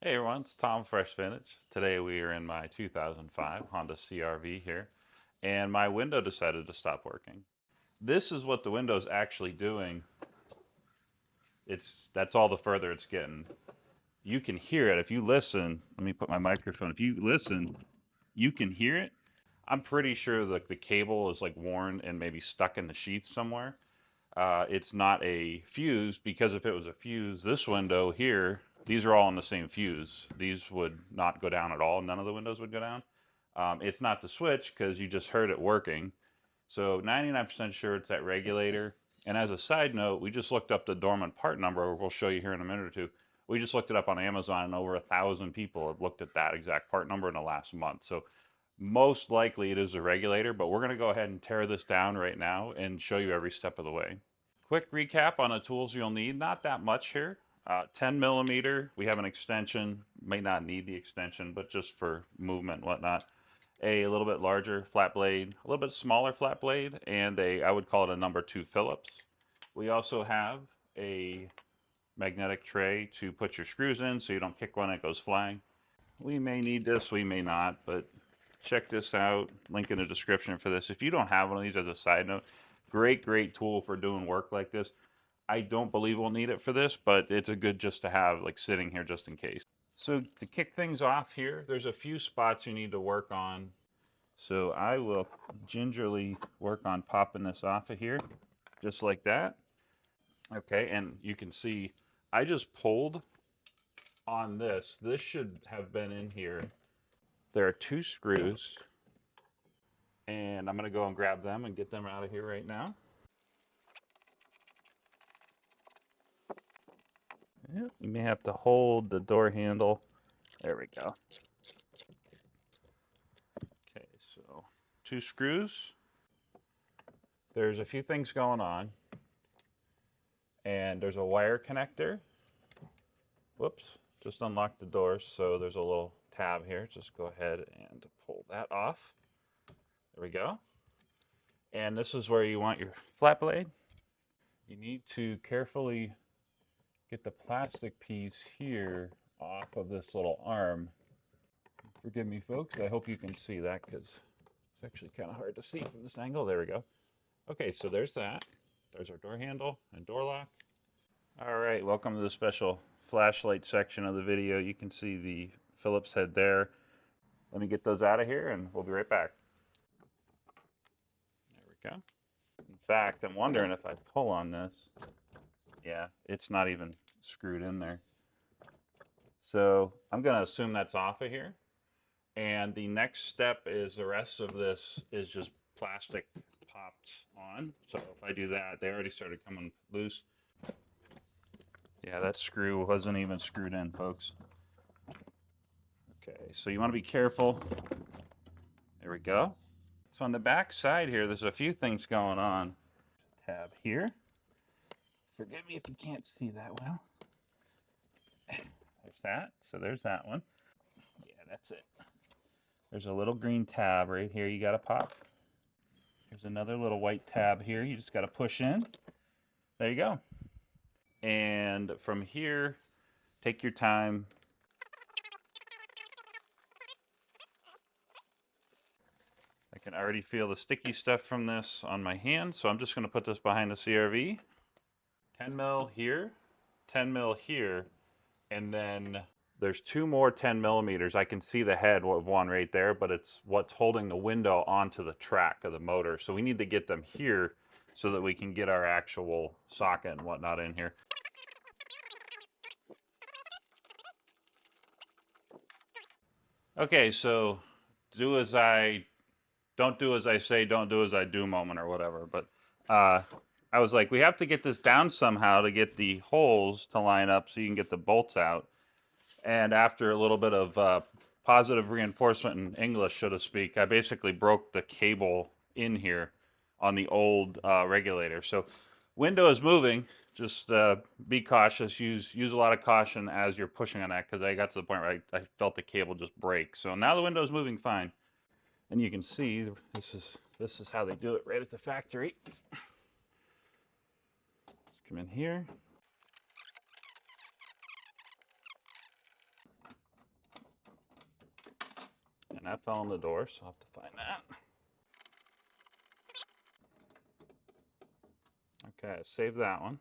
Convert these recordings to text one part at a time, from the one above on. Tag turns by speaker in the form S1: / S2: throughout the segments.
S1: Hey everyone, it's Tom Fresh Vintage. Today we are in my 2005 Honda CRV here, and my window decided to stop working. This is what the window's actually doing. That's all the further it's getting. You can hear it if you listen. Let me put my microphone. If you listen, you can hear it. I'm pretty sure like the cable is like worn and maybe stuck in the sheath somewhere. It's not a fuse, because if it was a fuse, this window here, these are all in the same fuse. These would not go down at all. None of the windows would go down. It's not the switch because you just heard it working. So 99% sure it's that regulator. And as a side note, we just looked up the Dorman part number. We'll show you here in a minute or two. We just looked it up on Amazon, and over 1,000 people have looked at that exact part number in the last month. So most likely it is a regulator, but we're going to go ahead and tear this down right now and show you every step of the way. Quick recap on the tools you'll need. Not that much here. 10 millimeter, we have an extension. May not need the extension, but just for movement and whatnot. A little bit larger flat blade, a little bit smaller flat blade, and I would call it a number 2 Phillips. We also have a magnetic tray to put your screws in so you don't kick one and it goes flying. We may need this, we may not, but check this out. Link in the description for this. If you don't have one of these, as a side note, great tool for doing work like this. I don't believe we'll need it for this, but it's a good just to have like sitting here just in case. So to kick things off here, there's a few spots you need to work on. So I will gingerly work on popping this off of here, just like that. Okay, and you can see I just pulled on this. This should have been in here. There are 2 screws, and I'm going to go and grab them and get them out of here right now. Yep, you may have to hold the door handle. There we go. Okay, so 2 screws. There's a few things going on, and there's a wire connector. Whoops, just unlocked the door, so there's a little tab here. Just go ahead and pull that off. There we go. And this is where you want your flat blade. You need to carefully get the plastic piece here off of this little arm. Forgive me, folks. I hope you can see that because it's actually kind of hard to see from this angle. There we go. Okay, so there's that. There's our door handle and door lock. All right, welcome to the special flashlight section of the video. You can see the Phillips head there. Let me get those out of here and we'll be right back. There we go. In fact, I'm wondering if I pull on this. Yeah, it's not even screwed in there. So I'm going to assume that's off of here. And the next step is the rest of this is just plastic popped on. So if I do that, they already started coming loose. Yeah, that screw wasn't even screwed in, folks. Okay, so you want to be careful. There we go. So on the back side here, there's a few things going on. Tab here. Forgive me if you can't see that well. There's that. So there's that one. Yeah, that's it. There's a little green tab right here you got to pop. There's another little white tab here you just got to push in. There you go. And from here, take your time. I can already feel the sticky stuff from this on my hand, so I'm just going to put this behind the CRV. 10 mil here, 10 mil here, and then there's 2 more 10 millimeters. I can see the head of one right there, but it's what's holding the window onto the track of the motor. So we need to get them here so that we can get our actual socket and whatnot in here. Okay, so don't do as I say, don't do as I do moment or whatever. But I was like, we have to get this down somehow to get the holes to line up so you can get the bolts out. And after a little bit of positive reinforcement in English, so to speak, I basically broke the cable in here on the old regulator. So window is moving. Just be cautious. Use a lot of caution as you're pushing on that, because I got to the point where I felt the cable just break. So now the window is moving fine. And you can see this is how they do it right at the factory. Let's come in here. that fell on the door, so I'll have to find that. Okay, save that one.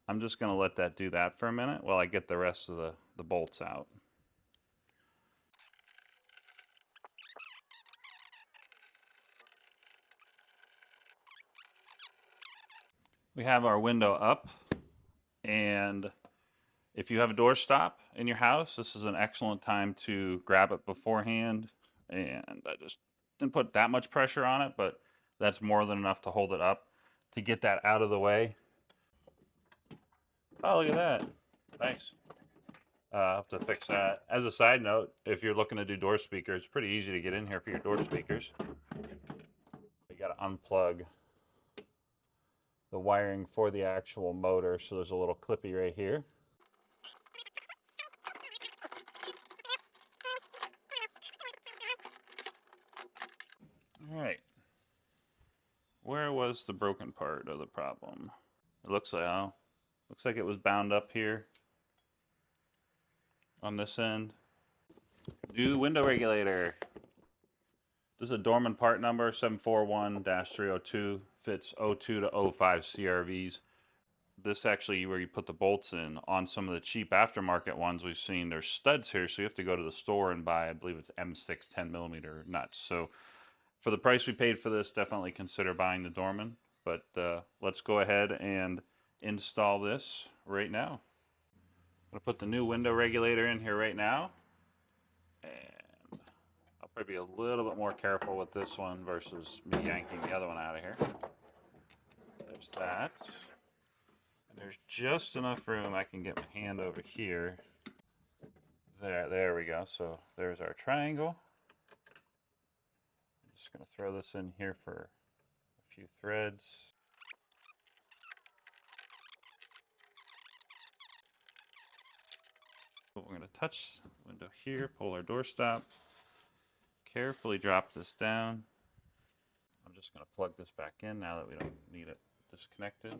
S1: I'm just going to let that do that for a minute while I get the rest of the bolts out. We have our window up, and if you have a door stop in your house, this is an excellent time to grab it beforehand. And I just didn't put that much pressure on it, but that's more than enough to hold it up to get that out of the way. Oh, look at that. Nice. I'll have to fix that. As a side note, if you're looking to do door speakers, it's pretty easy to get in here for your door speakers. You got to unplug the wiring for the actual motor, so there's a little clippy right here. All right. Where was the broken part of the problem? It looks like it was bound up here on this end. New window regulator. This is a Dorman part number 741-302. Fits 02 to 05 CRVs. This actually, where you put the bolts in, on some of the cheap aftermarket ones we've seen, there's studs here, so you have to go to the store and buy, I believe it's M6 10mm nuts. So for the price we paid for this, definitely consider buying the Dorman. But let's go ahead and install this right now. I'm going to put the new window regulator in here right now. And I'll probably be a little bit more careful with this one versus me yanking the other one out of here. There's that. And there's just enough room I can get my hand over here. There we go. So there's our triangle. I'm just going to throw this in here for a few threads. We're going to touch the window here, pull our door stop, carefully drop this down. I'm just going to plug this back in now that we don't need it disconnected.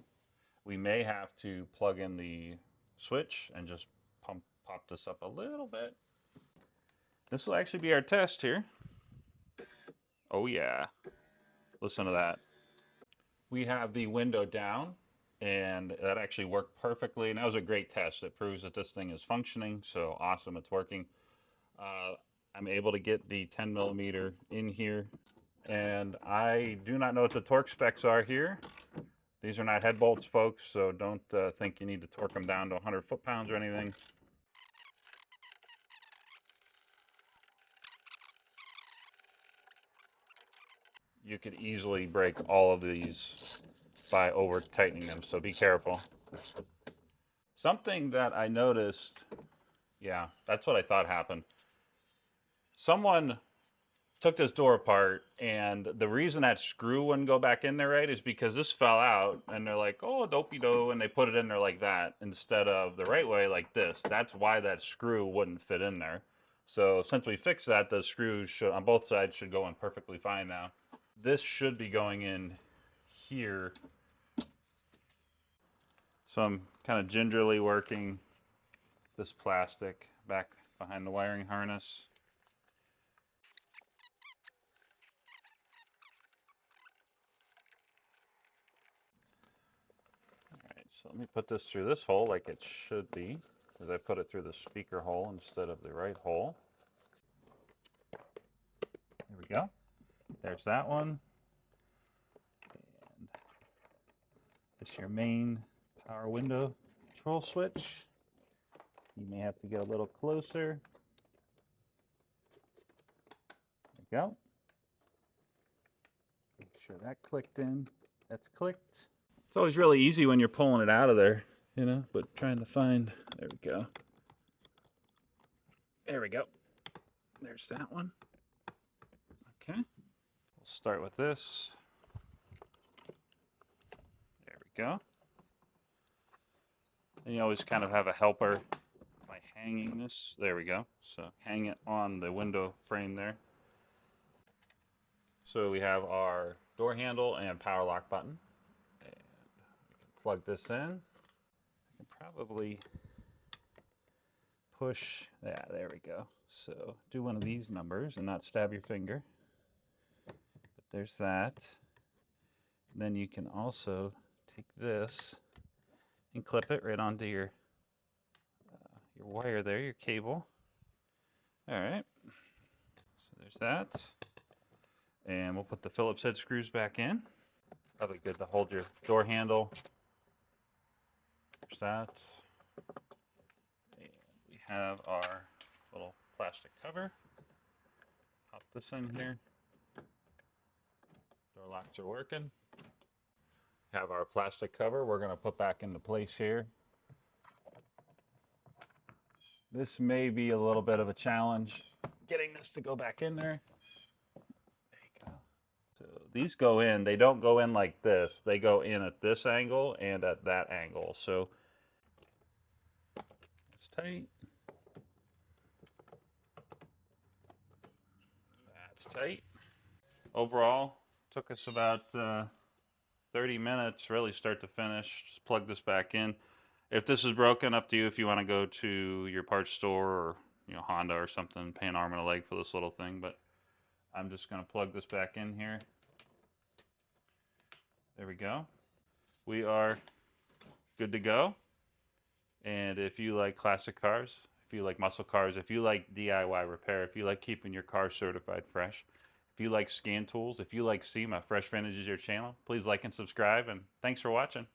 S1: We may have to plug in the switch and just pop this up a little bit. This will actually be our test here. Oh yeah, listen to that. We have the window down, and that actually worked perfectly, and that was a great test. It proves that this thing is functioning, so awesome, it's working. I'm able to get the 10mm in here, and I do not know what the torque specs are here. These are not head bolts, folks, so don't think you need to torque them down to 100 foot-pounds or anything. You could easily break all of these by over tightening them, so be careful. Something that I noticed, yeah, that's what I thought happened. Someone took this door apart, and the reason that screw wouldn't go back in there right is because this fell out, and they're like, oh, dopey-do, and they put it in there like that instead of the right way like this. That's why that screw wouldn't fit in there. So since we fixed that, the screws should, on both sides, should go in perfectly fine now. This should be going in here. So I'm kind of gingerly working this plastic back behind the wiring harness. Alright, so let me put this through this hole like it should be, because I put it through the speaker hole instead of the right hole. There we go. There's that one. And this is your main power window control switch. You may have to get a little closer. There we go. Make sure that clicked in. That's clicked. It's always really easy when you're pulling it out of there, you know, but trying to find, there we go. There we go. There's that one. Okay. We'll start with this. There we go. And you always kind of have a helper by hanging this. There we go. So hang it on the window frame there. So we have our door handle and power lock button. And we can plug this in. I can probably push, yeah, there we go. So do one of these numbers and not stab your finger. But there's that. Then you can also take this and clip it right onto your wire there, your cable. All right, so there's that. And we'll put the Phillips head screws back in. Probably good to hold your door handle. There's that. And we have our little plastic cover. Pop this in here. Door locks are working. Have our plastic cover we're going to put back into place here. This may be a little bit of a challenge getting this to go back in there. There you go. So these go in, they don't go in like this. They go in at this angle and at that angle. So it's tight. That's tight. Overall, took us about 30 minutes, really start to finish. Just plug this back in. If this is broken, up to you if you want to go to your parts store or Honda or something, pay an arm and a leg for this little thing. But I'm just going to plug this back in here. There we go. We are good to go. And if you like classic cars, if you like muscle cars, if you like DIY repair, if you like keeping your car certified fresh, if you like scan tools, if you like SEMA, Fresh Vintage is your channel, please like and subscribe. And thanks for watching.